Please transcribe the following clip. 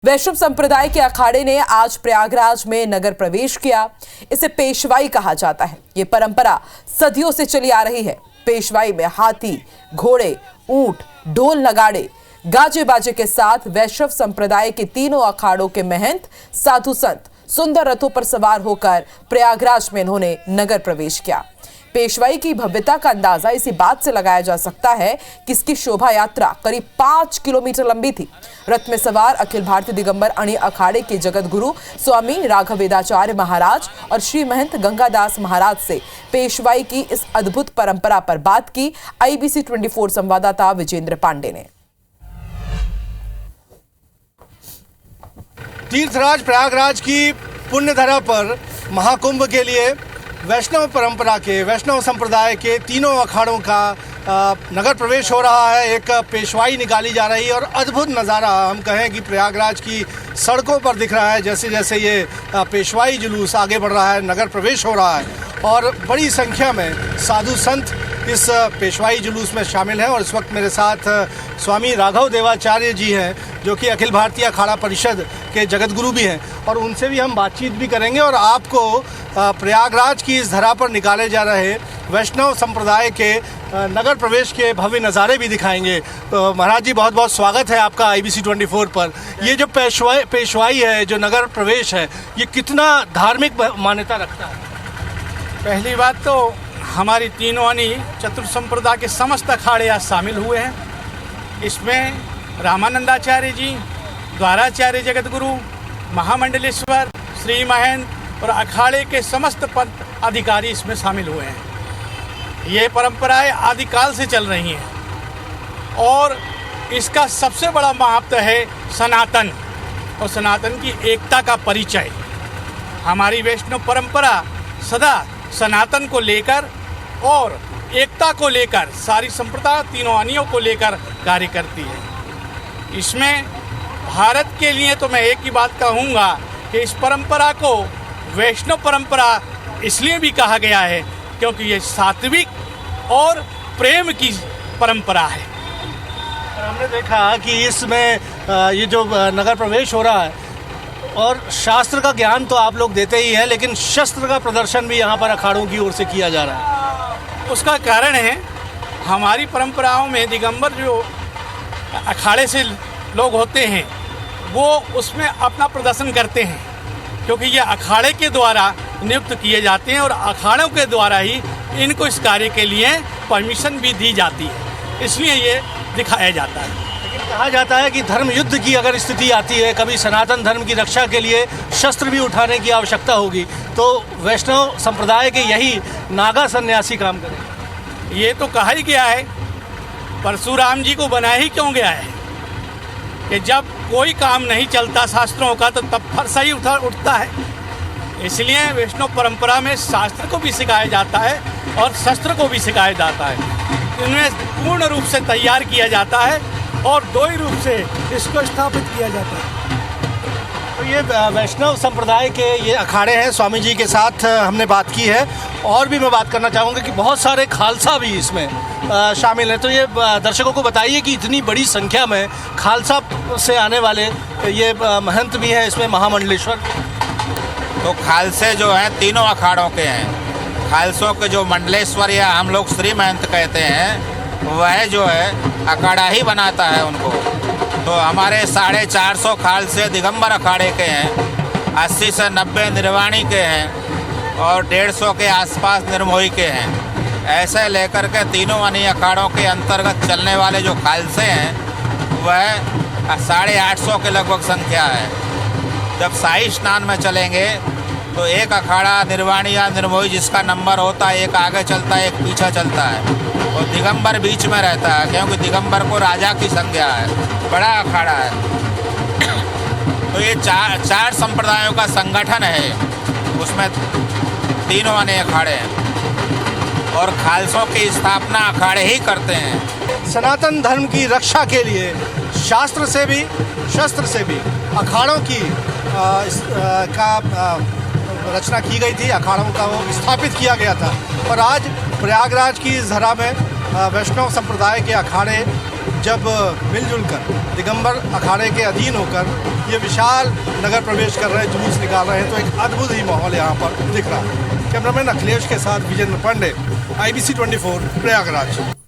वैष्णव संप्रदाय के अखाड़े ने आज प्रयागराज में नगर प्रवेश किया। इसे पेशवाई कहा जाता है। ये परंपरा सदियों से चली आ रही है। पेशवाई में हाथी, घोड़े, ऊंट, ढोल नगाड़े, गाजे बाजे के साथ वैष्णव संप्रदाय के तीनों अखाड़ों के महंत, साधु संत सुंदर रथों पर सवार होकर प्रयागराज में इन्होंने नगर प्रवेश किया। पेशवाई की भव्यता का अंदाजा इसी बात से लगाया जा सकता है कि इसकी शोभा यात्रा करीब 5 किलोमीटर लंबी थी। रथ में सवार अखिल भारतीय दिगंबर अणी अखाड़े के जगत गुरु स्वामी राघवेदाचार्य महाराज और श्री महंत गंगादास महाराज से पेशवाई की इस अद्भुत परंपरा पर बात की IBC 24 संवाददाता विजेंद्र पांडे ने। तीर्थराज प्रयागराज की पुण्य धरा पर महाकुंभ के लिए वैष्णव परंपरा के वैष्णव संप्रदाय के तीनों अखाड़ों का नगर प्रवेश हो रहा है। एक पेशवाई निकाली जा रही है और अद्भुत नज़ारा हम कहें कि प्रयागराज की सड़कों पर दिख रहा है। जैसे जैसे ये पेशवाई जुलूस आगे बढ़ रहा है, नगर प्रवेश हो रहा है और बड़ी संख्या में साधु संत इस पेशवाई जुलूस में शामिल हैं। और इस वक्त मेरे साथ स्वामी राघव देवाचार्य जी हैं, जो कि अखिल भारतीय अखाड़ा परिषद के जगत गुरु भी हैं, और उनसे भी हम बातचीत भी करेंगे और आपको प्रयागराज की इस धरा पर निकाले जा रहे वैष्णव संप्रदाय के नगर प्रवेश के भव्य नज़ारे भी दिखाएंगे। तो महाराज जी, बहुत बहुत स्वागत है आपका IBC 24 पर। ये जो पेशवाई है, जो नगर प्रवेश है, ये कितना धार्मिक मान्यता रखता है? पहली बात तो हमारी तीनों अनी चतुर्थ संप्रदाय के समस्त अखाड़े आज शामिल हुए हैं। इसमें रामानंदाचार्य जी, द्वाराचार्य जगत गुरु, महामंडलेश्वर, श्री महंत और अखाड़े के समस्त पंथ अधिकारी इसमें शामिल हुए हैं। ये परंपराएं आदिकाल से चल रही हैं और इसका सबसे बड़ा महत्व है सनातन और सनातन की एकता का परिचय। हमारी वैष्णव परंपरा सदा सनातन को लेकर और एकता को लेकर सारी संप्रदाय तीनों अनियों को लेकर कार्य करती है। इसमें भारत के लिए तो मैं एक ही बात कहूँगा कि इस परंपरा को वैष्णव परंपरा इसलिए भी कहा गया है क्योंकि ये सात्विक और प्रेम की परंपरा है। हमने देखा कि इसमें ये जो नगर प्रवेश हो रहा है और शास्त्र का ज्ञान तो आप लोग देते ही हैं, लेकिन शस्त्र का प्रदर्शन भी यहाँ पर अखाड़ों की ओर से किया जा रहा है। उसका कारण है हमारी परंपराओं में दिगंबर जो अखाड़े से लोग होते हैं वो उसमें अपना प्रदर्शन करते हैं, क्योंकि ये अखाड़े के द्वारा नियुक्त किए जाते हैं और अखाड़ों के द्वारा ही इनको इस कार्य के लिए परमिशन भी दी जाती है, इसलिए ये दिखाया जाता है। लेकिन कहा जाता है कि धर्म युद्ध की अगर स्थिति आती है, कभी सनातन धर्म की रक्षा के लिए शस्त्र भी उठाने की आवश्यकता होगी, तो वैष्णव संप्रदाय के यही नागा सन्यासी काम करें। ये तो कहा ही गया है, परशुराम जी को बनाया ही क्यों गया है कि जब कोई काम नहीं चलता शास्त्रों का तो तब फरसा ही उठता है। इसलिए वैष्णव परंपरा में शास्त्र को भी सिखाया जाता है और शस्त्र को भी सिखाया जाता है। इनमें पूर्ण रूप से तैयार किया जाता है और दो ही रूप से इसको स्थापित किया जाता है। तो ये वैष्णव संप्रदाय के ये अखाड़े हैं। स्वामी जी के साथ हमने बात की है और भी मैं बात करना चाहूँगा कि बहुत सारे खालसा भी इसमें शामिल हैं। तो ये दर्शकों को बताइए कि इतनी बड़ी संख्या में खालसा से आने वाले ये महंत भी हैं इसमें, महामंडलेश्वर। तो खालसे जो हैं तीनों अखाड़ों के हैं। खालसों के जो मंडलेश्वर या हम लोग श्री महंत कहते हैं, वह जो है अखाड़ा ही बनाता है उनको। तो हमारे 450 खालसे दिगंबर अखाड़े के हैं, 80 से 90 निर्वाणी के हैं और 150 के आसपास निर्मोही के हैं। ऐसे लेकर के तीनों अनी अखाड़ों के अंतर्गत चलने वाले जो खालसे हैं वह 850 के लगभग संख्या है। जब शाही स्नान में चलेंगे तो एक अखाड़ा निर्वाणी या निर्मोही जिसका नंबर होता है, एक आगे चलता है, एक पीछे चलता है और दिगंबर बीच में रहता है, क्योंकि दिगंबर को राजा की संज्ञा है, बड़ा अखाड़ा है। तो ये चार संप्रदायों का संगठन है, उसमें तीनों अने अखाड़े हैं और खालसों की स्थापना अखाड़े ही करते हैं। सनातन धर्म की रक्षा के लिए शास्त्र से भी शस्त्र से भी अखाड़ों की रचना की गई थी, अखाड़ों का वो स्थापित किया गया था। और आज प्रयागराज की इस धरा में वैष्णव संप्रदाय के अखाड़े जब मिलजुल कर दिगंबर अखाड़े के अधीन होकर ये विशाल नगर प्रवेश कर रहे हैं, जुलूस निकाल रहे हैं, तो एक अद्भुत ही माहौल यहाँ पर दिख रहा है। कैमरामैन अखिलेश के साथ विजेंद्र पांडे, IBC 24 प्रयागराज।